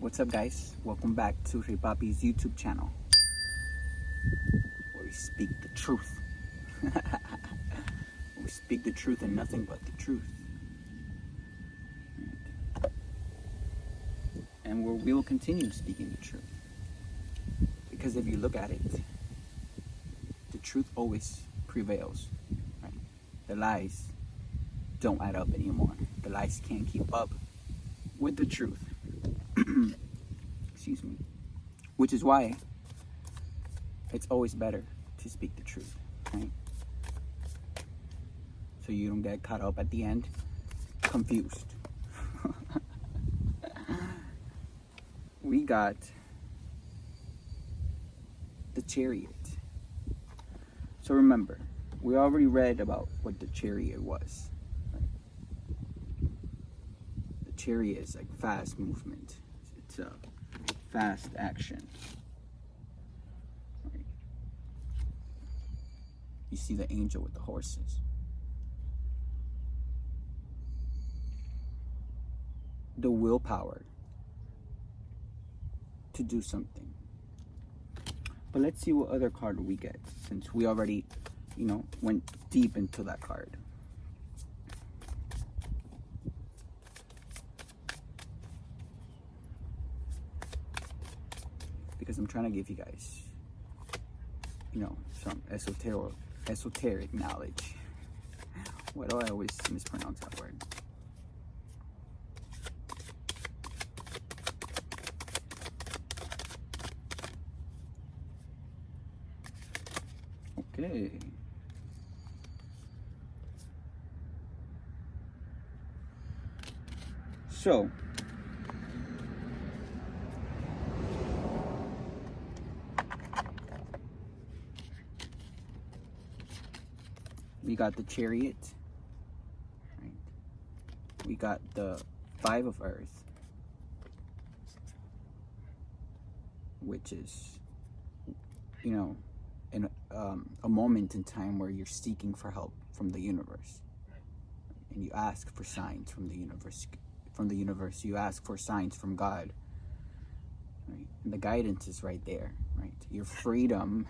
What's up, guys? Welcome back to Reyypapi's YouTube channel, where we speak the truth. We speak the truth and nothing but the truth. And we will continue speaking the truth. Because if you look at it, the truth always prevails. Right? The lies don't add up anymore. The lies can't keep up with the truth. Excuse me. Which is why it's always better to speak the truth, right? So you don't get caught up at the end confused. We got the chariot. So remember, we already read about what the chariot was. Right? The chariot is like fast movement. It's a fast action. Right? You see the angel with the horses. The willpower to do something. But let's see what other card we get, since we already, went deep into that card. Because I'm trying to give you guys, some esoteric knowledge. Why do I always mispronounce that word? Okay. So, we got the chariot, right? We got the 5 of earth, which is, in a moment in time where you're seeking for help from the universe, and you ask for signs from the universe. You ask for signs from God, right? And the guidance is right there, right? Your freedom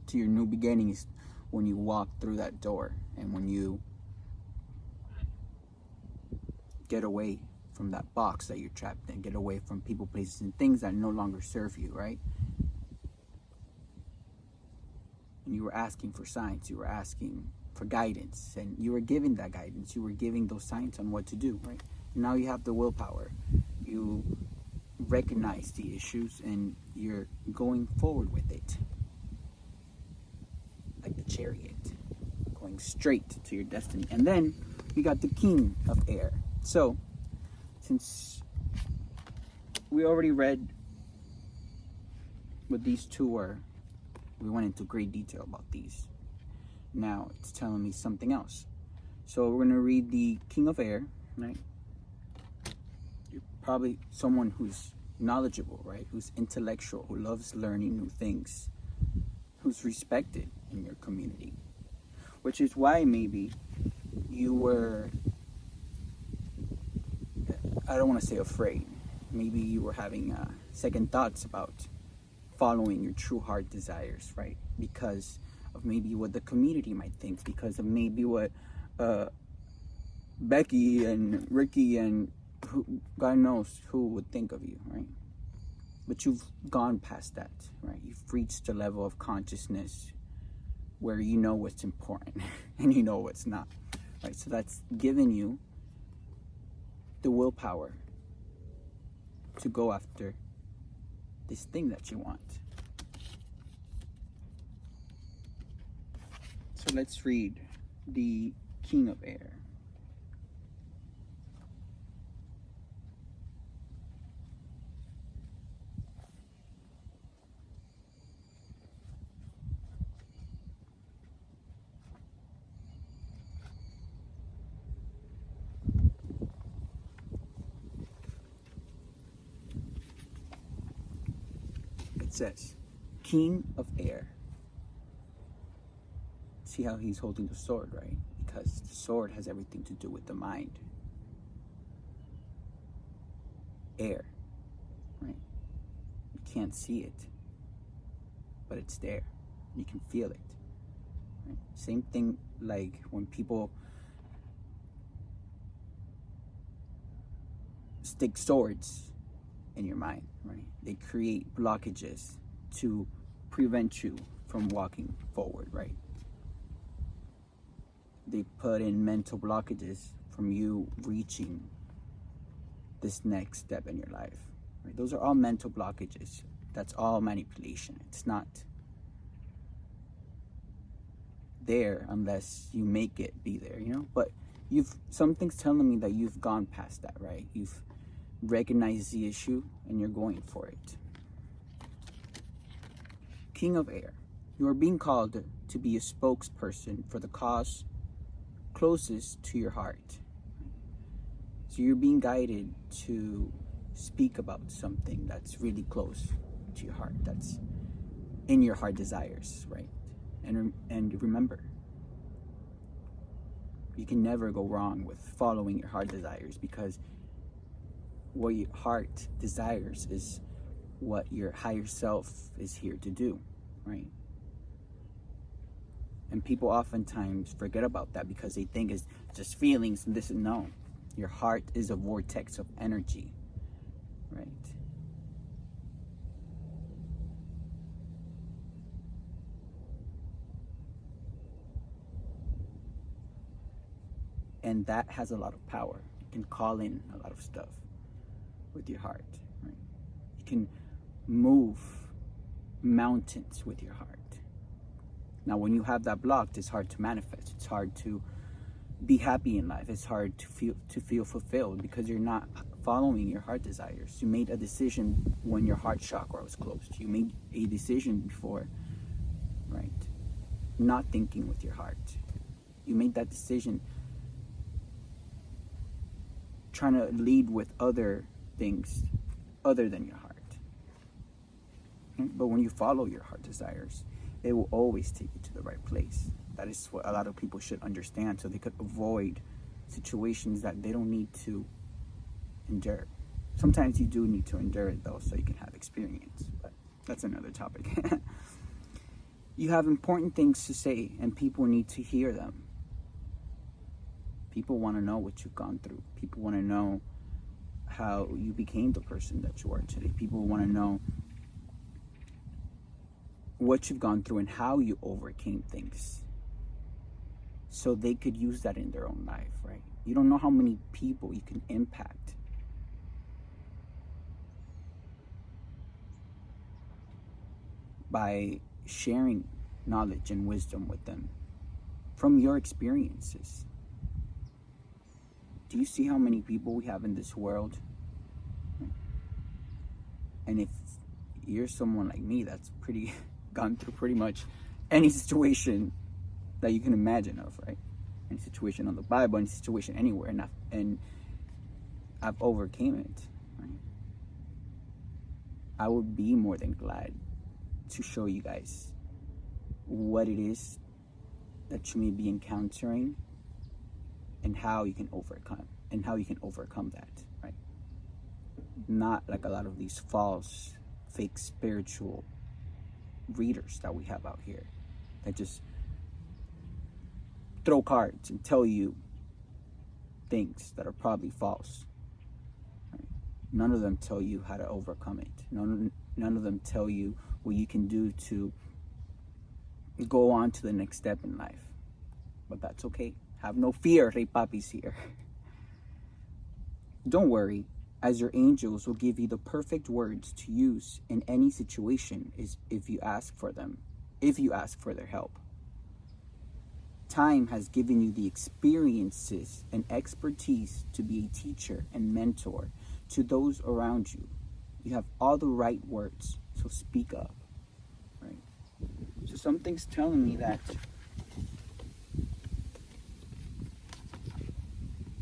to your new beginnings when you walk through that door, and when you get away from that box that you're trapped in, get away from people, places, and things that no longer serve you, right? And you were asking for signs, you were asking for guidance, and you were giving that guidance, you were giving those signs on what to do, right? And now you have the willpower. You recognize the issues and you're going forward with it. Like the chariot, going straight to your destiny. And then we got the king of air. So, since we already read what these two were, we went into great detail about these. Now it's telling me something else. So we're going to read the king of air, right? You're probably someone who's knowledgeable, right? Who's intellectual, who loves learning new things, who's respected in your community. Which is why maybe you were, I don't want to say afraid, maybe you were having second thoughts about following your true heart desires, right? Because of maybe what the community might think, because of maybe what Becky and Ricky and God knows who would think of you, right? But you've gone past that, right? You've reached a level of consciousness where you know what's important and you know what's not, right? So that's given you the willpower to go after this thing that you want. So let's read the king of air. It says, king of air. See how he's holding the sword, right? Because the sword has everything to do with the mind. Air. right? You can't see it, but it's there. You can feel it, right? Same thing like when people stick swords in your mind, right? They create blockages to prevent you from walking forward, right? They put in mental blockages from you reaching this next step in your life, right? Those are all mental blockages. That's all manipulation. It's not there unless you make it be there, you know? But something's telling me that you've gone past that, right? You've recognized the issue and you're going for it. King of Air, you are being called to be a spokesperson for the cause closest to your heart. So you're being guided to speak about something that's really close to your heart, that's in your heart desires, right? And remember, you can never go wrong with following your heart desires, because what your heart desires is what your higher self is here to do, right? And people oftentimes forget about that because they think it's just feelings and this and no. Your heart is a vortex of energy, right? And that has a lot of power. You can call in a lot of stuff with your heart, right? You can move mountains with your heart. Now, when you have that blocked, it's hard to manifest. It's hard to be happy in life. It's hard to feel fulfilled because you're not following your heart desires. You made a decision when your heart chakra was closed. You made a decision before, right? Not thinking with your heart. You made that decision trying to lead with other things other than your heart. But when you follow your heart desires, it will always take you to the right place. That is what a lot of people should understand, so they could avoid situations that they don't need to endure. Sometimes you do need to endure it though, so you can have experience, but that's another topic. You have important things to say and people need to hear them. People want to know what you've gone through. People want to know how you became the person that you are today. People want to know what you've gone through and how you overcame things, so they could use that in their own life, right? You don't know how many people you can impact by sharing knowledge and wisdom with them from your experiences. Do you see how many people we have in this world? And if you're someone like me that's pretty gone through pretty much any situation that you can imagine of, right? Any situation on the Bible, any situation anywhere, and I've overcame it, right? I would be more than glad to show you guys what it is that you may be encountering and how you can overcome that, right? Not like a lot of these false, fake spiritual readers that we have out here that just throw cards and tell you things that are probably false, right? None of them tell you how to overcome it. None of them tell you what you can do to go on to the next step in life. But that's okay. Have no fear, reyypapi's here. Don't worry, as your angels will give you the perfect words to use in any situation if you ask for them, if you ask for their help. Time has given you the experiences and expertise to be a teacher and mentor to those around you. You have all the right words, so speak up, right? So something's telling me that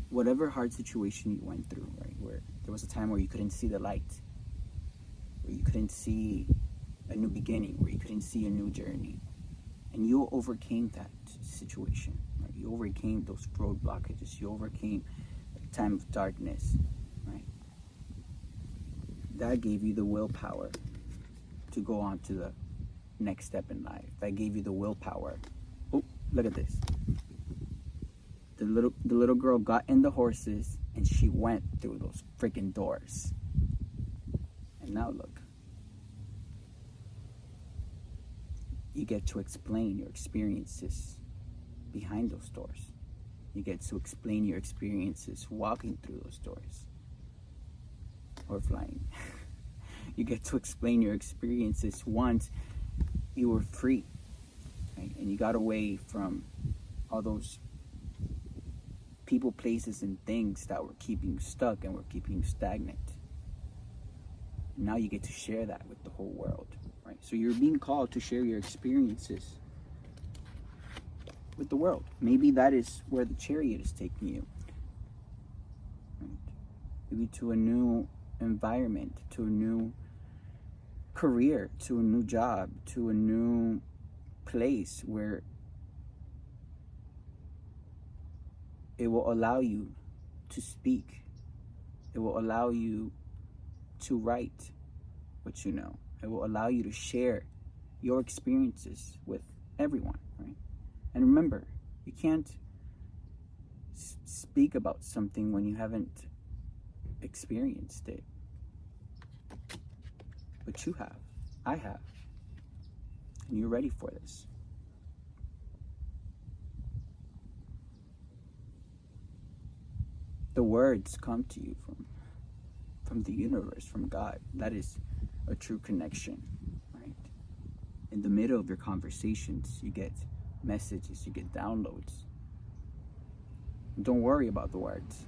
whatever hard situation you went through, right, where there was a time where you couldn't see the light, where you couldn't see a new beginning, where you couldn't see a new journey, and you overcame that situation, right? You overcame those road blockages. You overcame the time of darkness, right? that gave you the willpower to go on to the next step in life. That gave you the willpower. Oh, look at this. The little girl got in the horses and she went through those freaking doors. And now look. You get to explain your experiences behind those doors. You get to explain your experiences walking through those doors. Or flying. You get to explain your experiences once you were free. Right? And you got away from all those people, places, and things that were keeping you stuck and were keeping you stagnant. And now you get to share that with the whole world. Right? So you're being called to share your experiences with the world. Maybe that is where the chariot is taking you. Right? Maybe to a new environment, to a new career, to a new job, to a new place where it will allow you to speak. It will allow you to write what you know. It will allow you to share your experiences with everyone, right? And remember, you can't speak about something when you haven't experienced it. But you have. I have. And you're ready for this. The words come to you from the universe, from God. That is a true connection, right? In the middle of your conversations, you get messages, you get downloads. Don't worry about the words.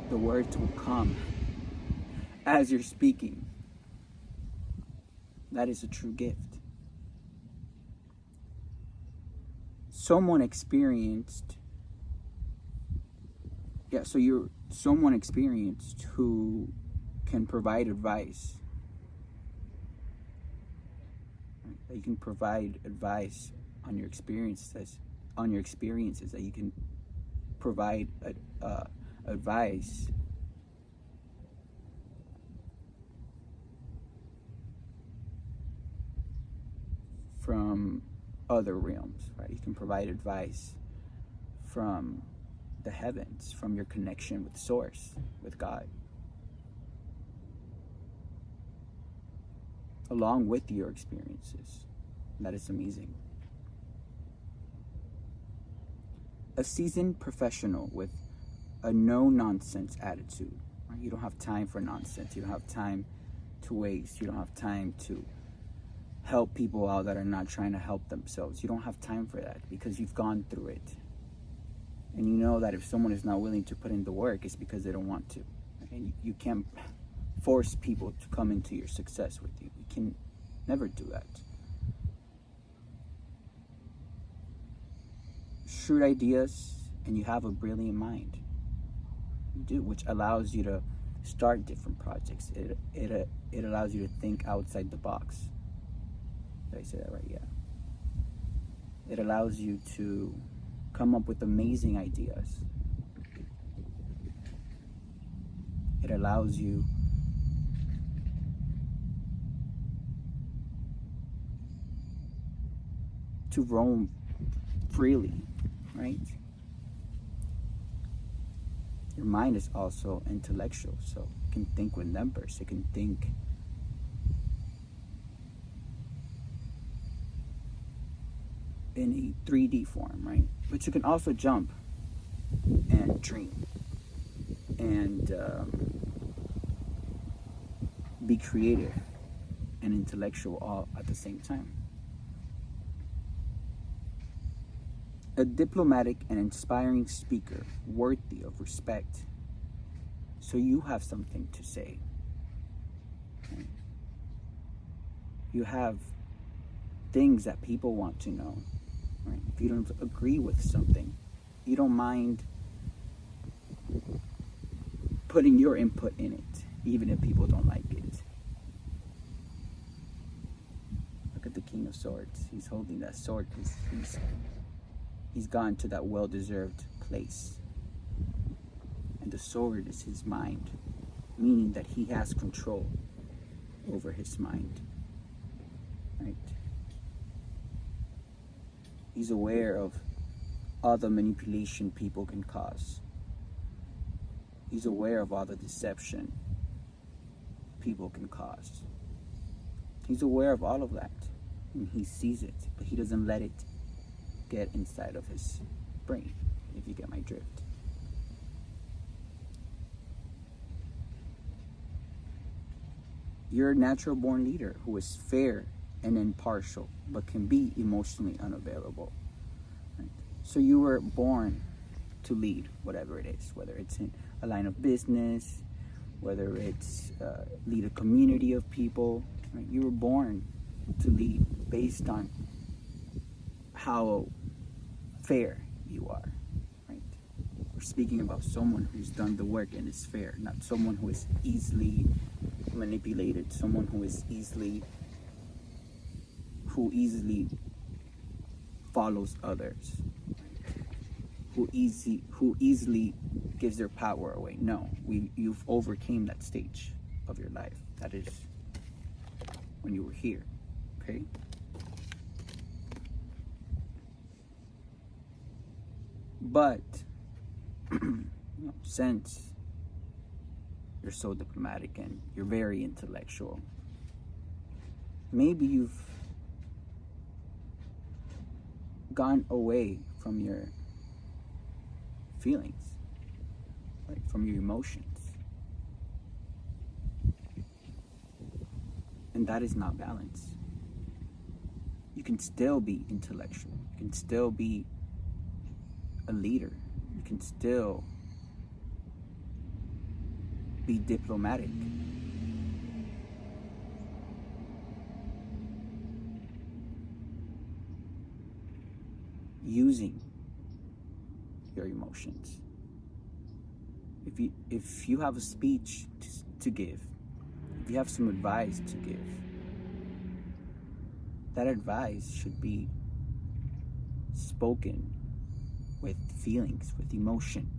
The words will come as you're speaking. That is a true gift. Someone experienced who can provide advice. That you can provide advice on your experiences, that you can provide advice from other realms, right? You can provide advice from the heavens, from your connection with Source, with God, along with your experiences. That is amazing. A seasoned professional with a no-nonsense attitude. Right? You don't have time for nonsense. You don't have time to waste. You don't have time to help people out that are not trying to help themselves. You don't have time for that because you've gone through it. And you know that if someone is not willing to put in the work, it's because they don't want to. And you can't force people to come into your success with you. You can never do that. Shrewd ideas, and you have a brilliant mind. You do, which allows you to start different projects. It allows you to think outside the box. Did I say that right? Yeah. It allows you to come up with amazing ideas. It allows you to roam freely, right? Your mind is also intellectual, so it can think with numbers. It can think in a 3D form, right? But you can also jump and dream and be creative and intellectual all at the same time. A diplomatic and inspiring speaker worthy of respect. So you have something to say. Okay? You have things that people want to know. Right? If you don't agree with something, you don't mind putting your input in it, even if people don't like it. Look at the King of Swords. He's holding that sword because he's gone to that well-deserved place. And the sword is his mind. meaning that he has control over his mind, right? He's aware of all the manipulation people can cause. He's aware of all the deception people can cause. He's aware of all of that, and he sees it, but he doesn't let it get inside of his brain, if you get my drift. You're a natural born leader who is fair and impartial, but can be emotionally unavailable. Right? So you were born to lead, whatever it is, whether it's in a line of business, whether it's lead a community of people. Right? You were born to lead based on how fair you are. Right? We're speaking about someone who's done the work and is fair, not someone who is easily manipulated, someone who easily follows others, who easily gives their power away. No, you've overcame that stage of your life. That is when you were here. Okay. But since you're so diplomatic and you're very intellectual, maybe you've gone away from your feelings, like from your emotions. And that is not balance. You can still be intellectual. You can still be a leader. You can still be diplomatic. Using your emotions. If you have a speech to give, if you have some advice to give, that advice should be spoken with feelings, with emotion,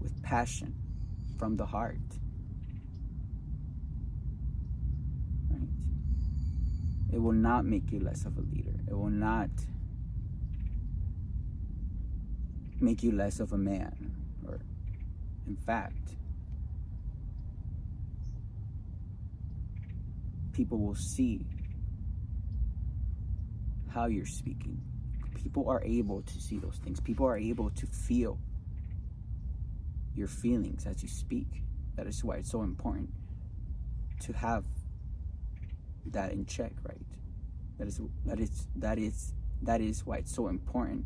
with passion, from the heart. Right? It will not make you less of a leader. It will not make you less of a man. Or, in fact, people will see how you're speaking. People are able to see those things. People are able to feel your feelings as you speak. That is why it's so important to have that in check, right? That is why it's so important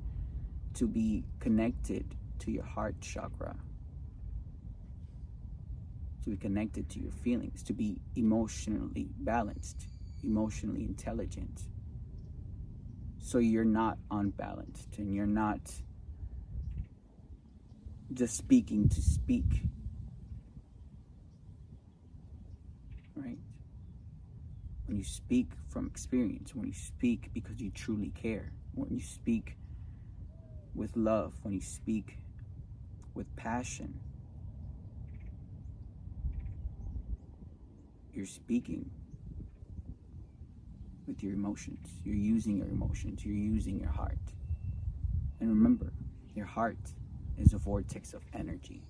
to be connected to your heart chakra, to be connected to your feelings, to be emotionally balanced, emotionally intelligent. So you're not unbalanced and you're not just speaking to speak, right? When you speak from experience, when you speak because you truly care, when you speak with love, when you speak with passion, you're speaking with your emotions. You're using your emotions. You're using your heart. And remember, your heart is a vortex of energy.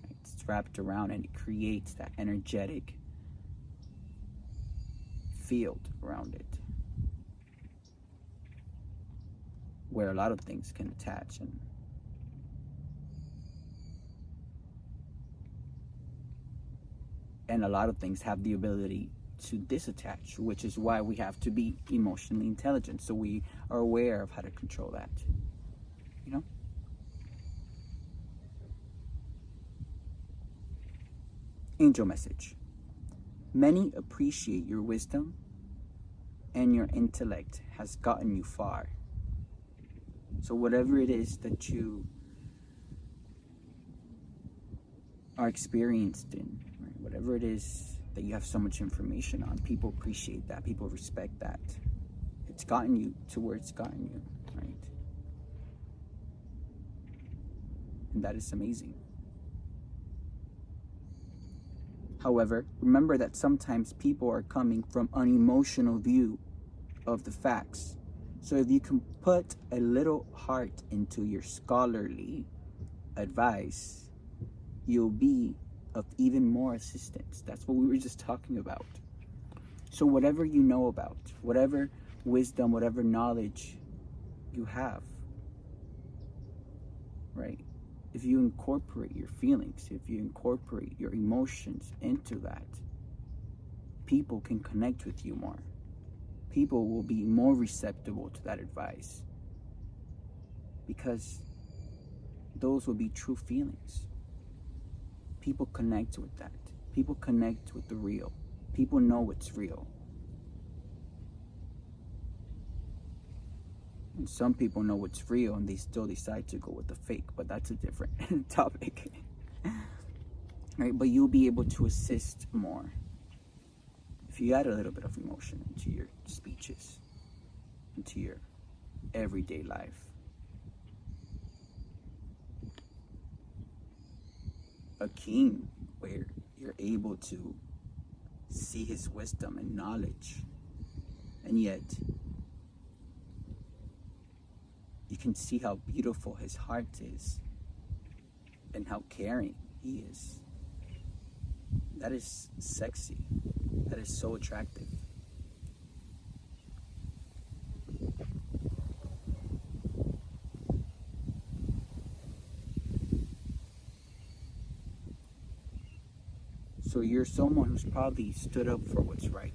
Right? It's wrapped around and it creates that energetic field around it where a lot of things can attach, and a lot of things have the ability to disattach, which is why we have to be emotionally intelligent, so we are aware of how to control that, you know. Angel message: many appreciate your wisdom and your intellect has gotten you far. So whatever it is that you are experienced in, right? Whatever it is that you have so much information on, people appreciate that. People respect that. It's gotten you to where it's gotten you, right? And that is amazing. However, remember that sometimes people are coming from an emotional view of the facts. So if you can put a little heart into your scholarly advice, you'll be of even more assistance. That's what we were just talking about. So whatever you know about, whatever wisdom, whatever knowledge you have, right? If you incorporate your feelings, if you incorporate your emotions into that, people can connect with you more. People will be more receptive to that advice because those will be true feelings. People connect with that. People connect with the real. People know what's real. And some people know what's real and they still decide to go with the fake, but that's a different topic. Right? But you'll be able to assist more if you add a little bit of emotion into your speeches, into your everyday life. A king where you're able to see his wisdom and knowledge, and yet you can see how beautiful his heart is and how caring he is. That is sexy. That is so attractive. So you're someone who's probably stood up for what's right?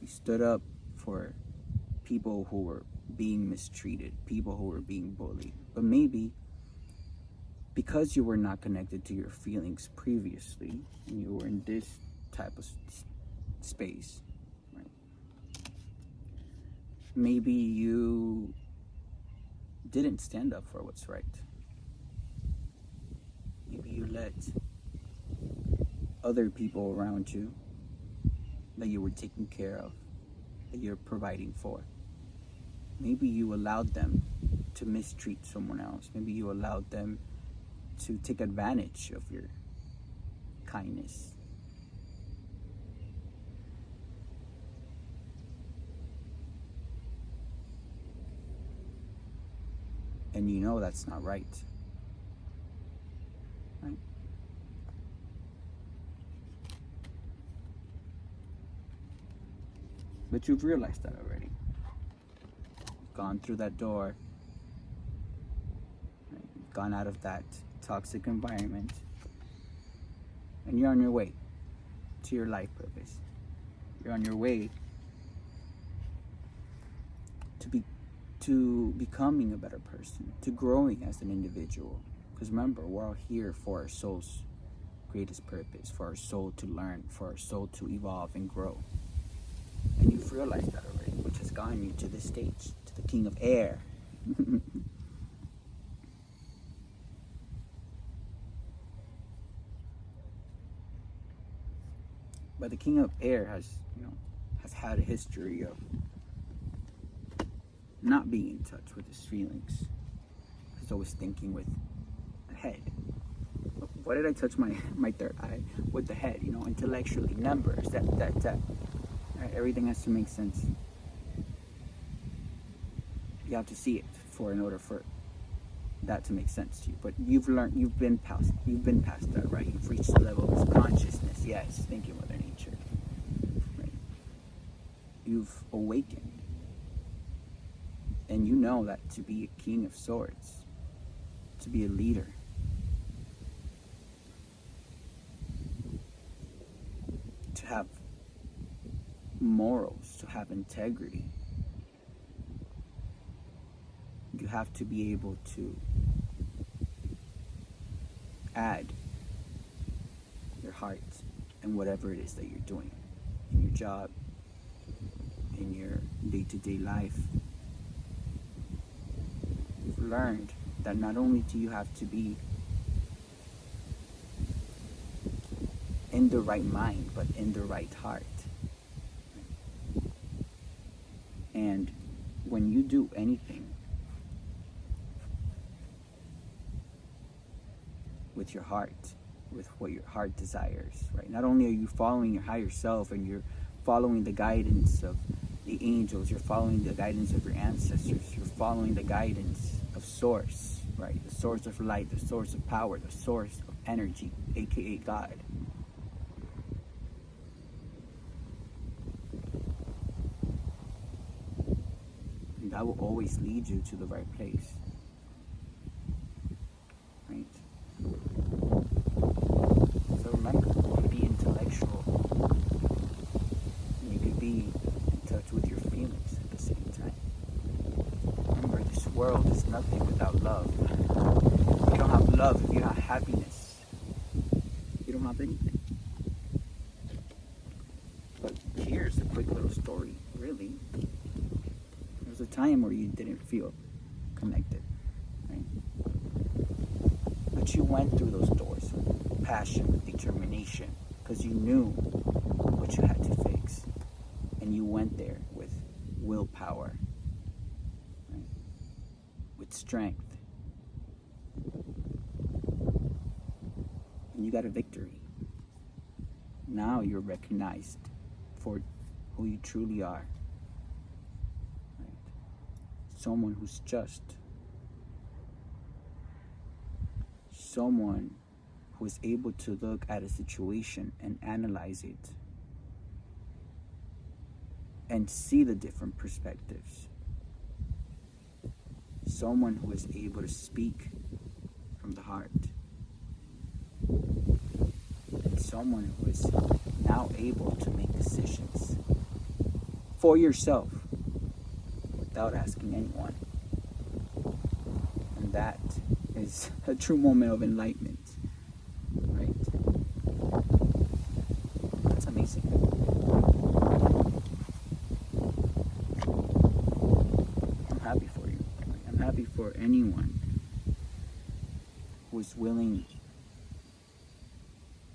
You stood up for people who were being mistreated, people who were being bullied. But maybe because you were not connected to your feelings previously, and you were in this type of space, right? Maybe you didn't stand up for what's right. Maybe you let other people around you that you were taking care of, that you're providing for. Maybe you allowed them to mistreat someone else. Maybe you allowed them to take advantage of your kindness. And you know that's not right. Right? But you've realized that already. You've gone through that door. Right? You've gone out of that toxic environment. And you're on your way to your life purpose. You're on your way to becoming a better person, to growing as an individual. Because remember, we're all here for our soul's greatest purpose, for our soul to learn, for our soul to evolve and grow. And you've realized that already, which has gotten you to this stage, to the King of Air. But the King of Air has had a history of not being in touch with his feelings. He's always thinking with the head. Why did I touch my third eye? With the head, intellectually, numbers, that. Right? Everything has to make sense. You have to see it in order for that to make sense to you. But you've been past that, right? You've reached the level of consciousness. Yes, thank you, Mother Nature. Right? You've awakened. And you know that to be a king of swords, to be a leader, to have morals, to have integrity, you have to be able to add your heart in whatever it is that you're doing, in your job, in your day-to-day life. You've learned that not only do you have to be in the right mind, but in the right heart. And when you do anything with your heart, with what your heart desires, right? Not only are you following your higher self and you're following the guidance of the angels, you're following the guidance of your ancestors, you're following the guidance of source, right? The source of light, the source of power, the source of energy, aka God. And that will always lead you to the right place, right? So remember, you can be intellectual, and you can be in touch with your feelings at the same time. Remember, this world is nothing without love. If you don't have love, if you don't have happiness, you don't have anything. But here's a quick little story, really. There was a time where you didn't feel connected, right? But you went through those doors with passion, with determination, because you knew what you had to fix. And you went there with willpower, right? With strength. And you got a victory. Now you're recognized for who you truly are. Right? Someone who's just. Someone who is able to look at a situation and analyze it and see the different perspectives. Someone who is able to speak from the heart. And someone who is now able to make decisions for yourself without asking anyone. And that is a true moment of enlightenment, right? That's amazing. I'm happy for you. I'm happy for anyone who is willing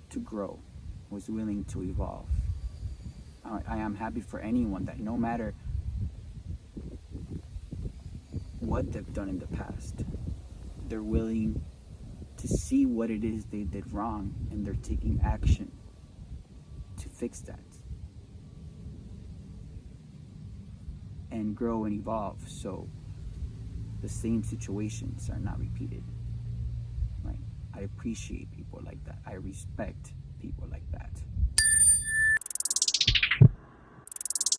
to grow, who is willing to evolve. I am happy for anyone that no matter what they've done in the past, they're willing to see what it is they did wrong and they're taking action to fix that and grow and evolve so the same situations are not repeated, right? I appreciate people like that. I respect people like that.